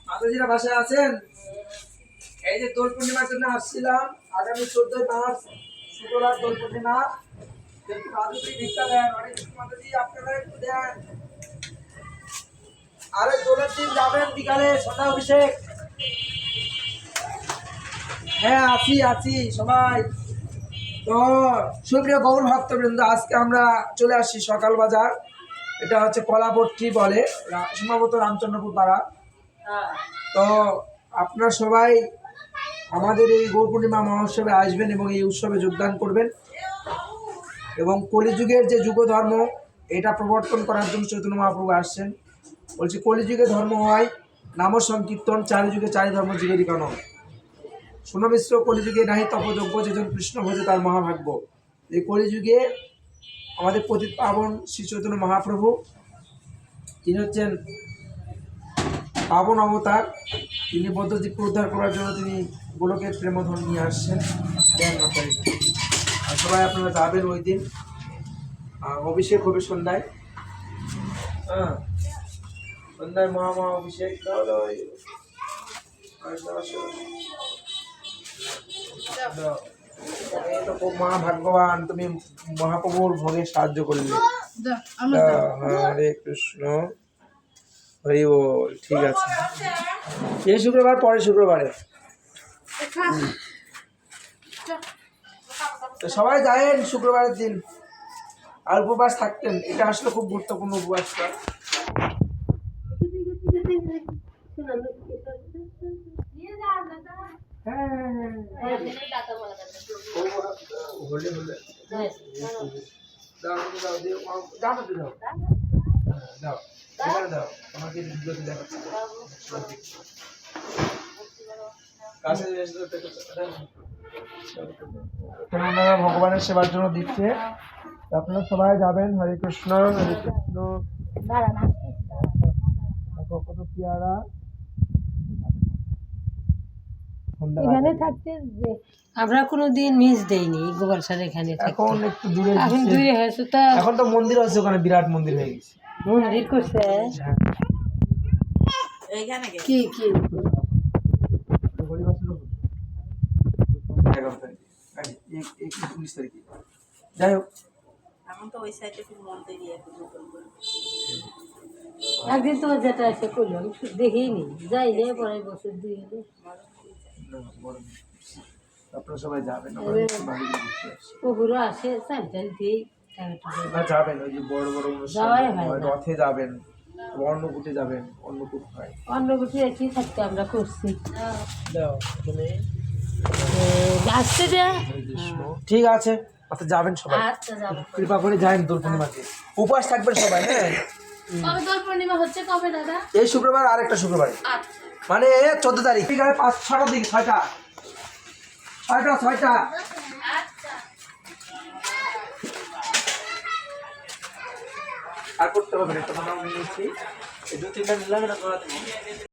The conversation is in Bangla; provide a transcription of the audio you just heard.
মাতাজিরা বাসায় আছেন? এই যে দোল পূর্ণিমার জন্য আসছিলাম, আগামী 14 মার্চ শুক্রবার দোল পূর্ণিমা। একটু রাজুকে ভিক্ষা দেন, অনেক কিছু মাতাজি আপনারা একটু দেন। আরে দোলের দিন যাবেন বিকালে সন্ধ্যা অভিষেক। হ্যাঁ আছি আছি সবাই। তো সুপ্রিয় গৌর ভক্তবৃন্দ, আজকে আমরা চলে আসছি সকাল বাজার। এটা হচ্ছে কলাপট্টি বলে, সম্ভবত রামচন্দ্রপুর পাড়া। তো আপনারা সবাই আমাদের এই গৌর পূর্ণিমা মহোৎসবে আসবেন এবং এই উৎসবে যোগদান করবেন। এবং কলিযুগের যে যুগ ধর্ম, এটা প্রবর্তন করার জন্য চৈতন্য মহাপ্রভু আসছেন। বলছি কলিযুগে ধর্ম হয় নাম সংকীর্তন, চারিযুগে চারি ধর্ম যুগেরই কান। সুনমিশ্র কলিযুগে নাহি তপযোগ্য, যেজন কৃষ্ণ ভোজে তার মহাভাগ্য। এই কলিযুগে আমাদের পতিত পাবন শ্রী চৈতন্য মহাপ্রভু, তিনি হচ্ছেন পাবন অবতার। তিনি বদ্ধজীবকে উদ্ধার করার জন্য তিনি গোলকের প্রেমধন নিয়ে আসছেন। আর সবাই আপনারা যাবেন ওই দিন, অভিষেক হবে সন্ধ্যায়। হ্যাঁ, সন্ধ্যায় মহা অভিষেক। তো খুব মহাভাগ্যবান, তুমি মহাপ্রভুর ভোগে সাহায্য করলে। হরে কৃষ্ণ, হরি বল। ঠিক আছে, এই শুক্রবার পরে শুক্রবারে তো সবাই যায়েন শুক্রবারের দিন। আর উপবাস থাকতেন, এটা আসলে খুব গুরুত্বপূর্ণ উপবাসটা। ভগবানের সেবার জন্য দিচ্ছে, আপনারা সবাই যাবেন। হরে কৃষ্ণ, হরে কৃষ্ণ। কত পেয়ারা এখানে থাকতে আমরা কোনোদিন মিস দেইনি গোপালসার এখানে। এখন একটু দূরে, এখন দূরে হয়েছে তা। এখন তো মন্দির আছে ওখানে, বিরাট মন্দির হয়ে গেছে। মন্দির করছে কি কি যাই হোক, একদিন তোমার যেটা এসে করলো আমি দেখিনি, যাইলে পরে বছর দুই হলে আপনারা সবাই যাবেন। ওগুলো আসে চাল চাল দিয়ে যাবেন ওই যে বড় বড় অনুষ্ঠান, রথে যাবেন, অন্নকূটে যাবেন। অন্নকূট হয়, অন্নকূটে একই থাকতে আমরা করছি। আসতে দেয়া ঠিক আছে। আচ্ছা যাবেন সবাই, কৃপা করে যাবেন দোল পূর্ণিমাতে। উপবাস থাকবেন সবাই। হ্যাঁ, কবে দোল পূর্ণিমা হচ্ছে? কবে দাদা? এই শুক্রবার আর একটা শুক্রবারে, মানে 14 তারিখ। ঠিক আছে, 5-6টার দিকে, 6টা। আর করতে হবে না, একটা বানাও নিয়েছি, এই 2-3টা নিলাম, এটা করা দেবো।